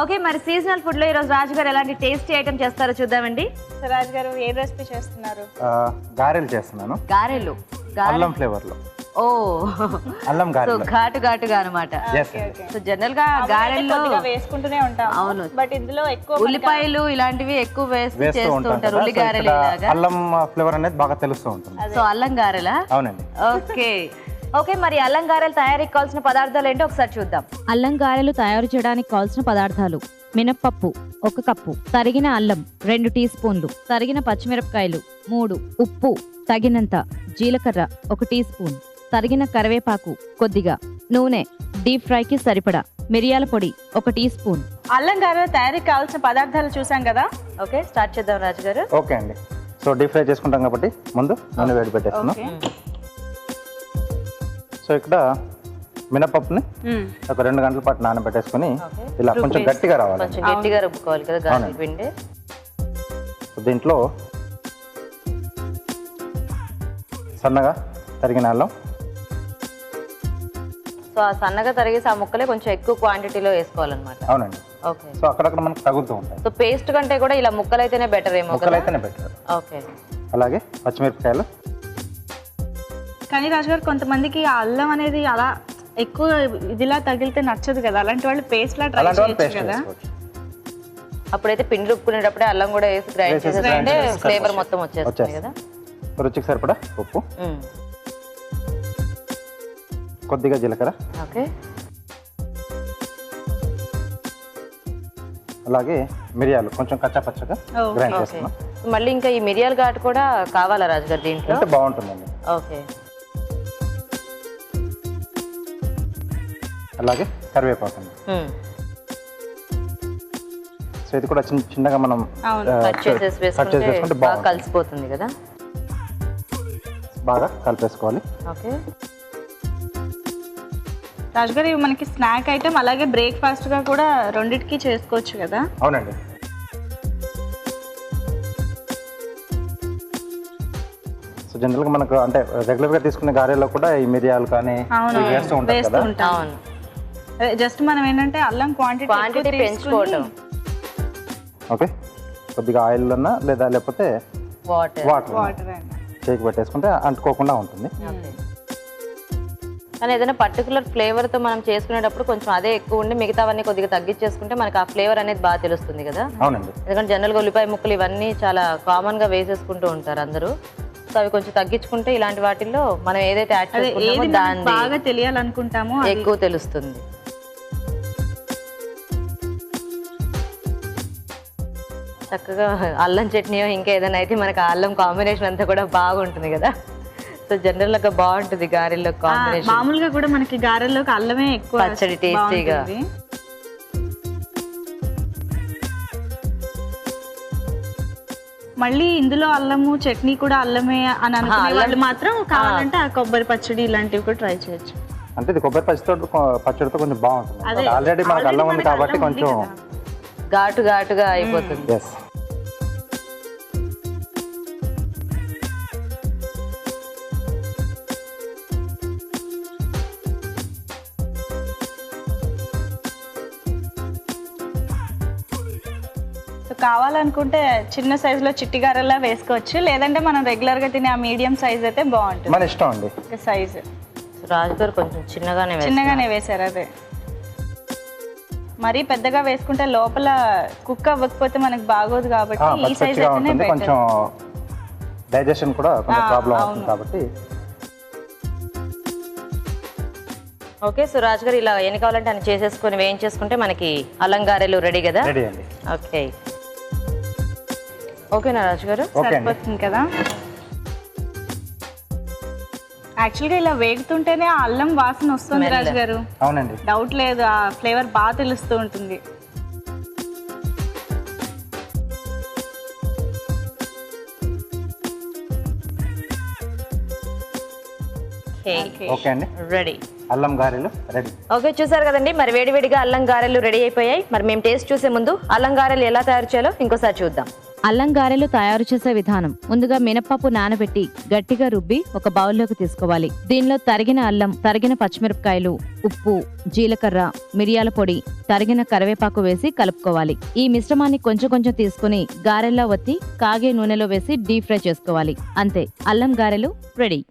Okay, మరి seasonal food లో ఈ రోజు రాజు గారు ఎలాంటి టేస్టీ ఐటమ్ చేస్తారో చూద్దామండి. సో రాజు గారు ఏ రెసిపీ చేస్తున్నారు? గారెలు చేస్తున్నాను. గారెలు అల్లం ఫ్లేవర్ లో. ఓ, అల్లం సో గారెలు. ఘాటుగా అన్నమాట. సో జనరల్ గా గారెల్లో వేసుకుంటూనే ఉంటాం. అవును, బట్ ఇందులో ఎక్కువ ఉల్లిపాయలు ఇలాంటివి ఎక్కువ వేస్తూ చేస్తూ ఉంటారు. ఉల్లి కదా, గారెలు ఇలాగా. అల్లం ఫ్లేవర్ అనేది బాగా తెలుస్తూ ఉంటుంది. సో అల్లం గారెలా? అవునండి. ఓకే, మరి అల్లం గారెలు తయారీకి కావాల్సిన పదార్థాలు ఏంటో ఒకసారి చూద్దాం. అల్లం గారెలు తయారు చేయడానికి కావాల్సిన పదార్థాలు: మినప్పప్పు 1 కప్పు, తరిగిన అల్లం 2 టీ స్పూన్లు, తరిగిన పచ్చిమిరపకాయలు 3, ఉప్పు తగినంత, జీలకర్ర 1 టీ స్పూన్, తరిగిన కరివేపాకు కొద్దిగా, నూనె, డీప్ ఫ్రైకి సరిపడా, మిరియాల పొడి 1 టీ స్పూన్. అల్లం గారెల తయారీకి కావాల్సిన పదార్థాలు చూసాం కదా. ఓకే, స్టార్ట్ చేద్దాం రాజు గారు. ఓకే అండి. సో డీప్ ఫ్రై చేసుకుంటాం కాబట్టి ముందు నూనె వేడి పెట్టేస్తున్నాం. సో ఇక్కడ మినపప్పుని ఒక 2 గంటల పాటు నానబెట్టేసుకుని ఇలా కొంచెం గట్టిగా రావాలి. కొంచెం గట్టిగా రుబ్బుకోవాలి కదా గారెల పిండి. దీంట్లో సన్నగా తరిగిన అల్లం. సో ఆ సన్నగా తరిగేసి ఆ ముక్కలే కొంచెం ఎక్కువ క్వాంటిటీలో వేసుకోవాలన్నమాట. అవునండి. ఓకే, సో అక్కడక్కడ మనకు తగులుతూ ఉంటాయి. సో పేస్ట్ కంటే కూడా ఇలా ముక్కలు అయితేనే బెటర్ ఏమో. ముక్కలు అయితేనే బెటర్. ఓకే, అలాగే పచ్చిమిరపకాయలు. కానీ రాజు గారు కొంతమందికి ఆ అల్లం అనేది అలా ఎక్కువ ఇదిలా తగిలితే నచ్చదు కదా, అలాంటి వాళ్ళు పేస్ట్ లా ట్రై చేయొచ్చు కదా. అప్పుడైతే పిండి రుబ్బుకునేటప్పుడే అల్లం కూడా వేసి గ్రైండ్ చేసేస్తే ఫ్లేవర్ మొత్తం వచ్చేస్తుంది కదా. రుచికి సరిపడా ఉప్పు, కొద్దిగా జీలకర్ర, ఓకే, అలాగే మిరియాలు కొంచెం కచ్చా పచ్చగా గ్రైండ్ చేసుకున్నాం. మళ్ళీ ఇంకా ఈ మిరియాల ఘాటు కూడా కావాలా రాజు గారు దీంట్లో? అంటే బాగుంటుందండి. ఓకే, అలాగే కరివేపాకు అండి. సో ఇది కూడా చిన్నగా మనం కట్ చేసేసి వేసుకుంటే బాగా కలిసిపోతుంది కదా. బాగా కలిపేసుకోవాలి. ఓకే రాజు గారు, ఇవి మనకి స్నాక్ ఐటమ్, అలాగే బ్రేక్ఫాస్ట్ గా కూడా రెండిటికి చేసుకోవచ్చు కదా. అవునండి. సో జనరల్ గా మనకు అంటే రెగ్యులర్ గా తీసుకునే గారెల్లో కూడా ఈ మిరియాలు కానీ వేస్తూ ఉంటాం కదా. అవును, జస్ట్ మనం ఏంటంటే అల్లం క్వాంటిటీ పెంచుకోవటం. ఓకే, కొద్దిగా ఆయిల్ అన్నా లేదా లేకపోతే వాటర్ చేకి పెట్టేసుకుంటే అంటుకోకుండా ఉంటుంది. కానీ ఏదైనా పర్టికులర్ ఫ్లేవర్ తో మనం చేసుకునేటప్పుడు కొంచెం అదే ఎక్కువ ఉండి మిగతావన్నీ కొద్దిగా తగ్గించేసుకుంటే మనకి ఆ ఫ్లేవర్ అనేది బాగా తెలుస్తుంది కదా. అవునండి. ఎందుకంటే జనరల్గా ఉల్లిపాయ ముక్కలు ఇవన్నీ చాలా కామన్ గా వేసేసుకుంటూ ఉంటారు అందరూ. సో అవి కొంచెం తగ్గించుకుంటే ఇలాంటి వాటిల్లో మనం ఏదైతే యాడ్ చేసుకుంటామో దాన్ని బాగా తెలియాలనుకుంటామో ఎక్కువ తెలుస్తుంది. చక్కగా అల్లం చట్నీయో ఇంకా ఏదైనా అయితే మనకి అల్లం కాంబినేషన్ అంతా కూడా బాగుంటుంది కదా. సో జనరల్ గా బాగుంటుంది గారెల్లో కాంబినేషన్. మామూలుగా కూడా మనకి గారెల్లోకి అల్లమే ఎక్కువ పచ్చడి టేస్టీగా. మళ్ళీ ఇందులో అల్లము చట్నీ కూడా అల్లమే అని అనుకునే వాళ్ళు మాత్రం కావాలంటే ఆ కొబ్బరి పచ్చడి ఇలాంటివి కూడా ట్రై చేయొచ్చు. అంటే ఇది కొబ్బరి పచ్చడితో కొంచెం బాగుంటుంది. ఆల్రెడీ మనకు అల్లం ఉంది కాబట్టి కొంచెం ఘాటుగా అయిపోతుంది. కావాలనుకుంటే చిన్న సైజ్ లో చిట్టి గారెలా వేసుకోవచ్చు, లేదంటే మనం రెగ్యులర్ గా తినే ఆ మీడియం సైజ్ అయితే బాగుంటుంది. మన ఇష్టం అండి సైజ్. రాజు గారు కొంచెం చిన్నగానే వేసారు. అదే మరీ పెద్దగా వేసుకుంటే లోపల కుక్ అవ్వకపోతే మనకి బాగోదు కాబట్టి ఈ సైజ్ అయితేనే కొంచెం డైజెషన్ కూడా కొంచెం ప్రాబ్లం అవుతుంది కాబట్టి. ఓకే, సో రాజు గారు ఇలా ఎన్ని కావాలంటే అని చేసేసుకొని వేయించేసుకుంటే మనకి అల్లం గారెలు రెడీ కదా. రెడీ అండి. ఓకే, ఓకేనా రాజు గారు? సరిపోతుంది కదా. యాక్చువల్గా ఇలా వేగుతుంటేనే ఆ అల్లం వాసన వస్తుంది రాజు గారు. అవునండి, డౌట్ లేదు, ఆ ఫ్లేవర్ బాగా తెలుస్తూ ఉంటుంది. ఓకే అండి, రెడీ. అల్లం గారెలు రెడీ. ఓకే, చూసారు కదండి, మరి వేడివేడిగా అల్లం గారెలు రెడీ అయిపోయాయి. మరి మేము టేస్ట్ చూసే ముందు అల్లం గారెలు ఎలా తయారు చేయాలో ఇంకోసారి చూద్దాం. అల్లం గారెలు తయారు చేసే విధానం. ముందుగా మినపప్పు నానబెట్టి గట్టిగా రుబ్బి ఒక బౌల్లోకి తీసుకోవాలి. దీనిలో తరిగిన అల్లం, తరిగిన పచ్చిమిరపకాయలు, ఉప్పు, జీలకర్ర, మిరియాల పొడి, తరిగిన కరివేపాకు వేసి కలుపుకోవాలి. ఈ మిశ్రమాన్ని కొంచెం కొంచెం తీసుకుని గారెల్లా ఒత్తి కాగే నూనెలో వేసి డీప్ ఫ్రై చేసుకోవాలి. అంతే, అల్లం గారెలు రెడీ.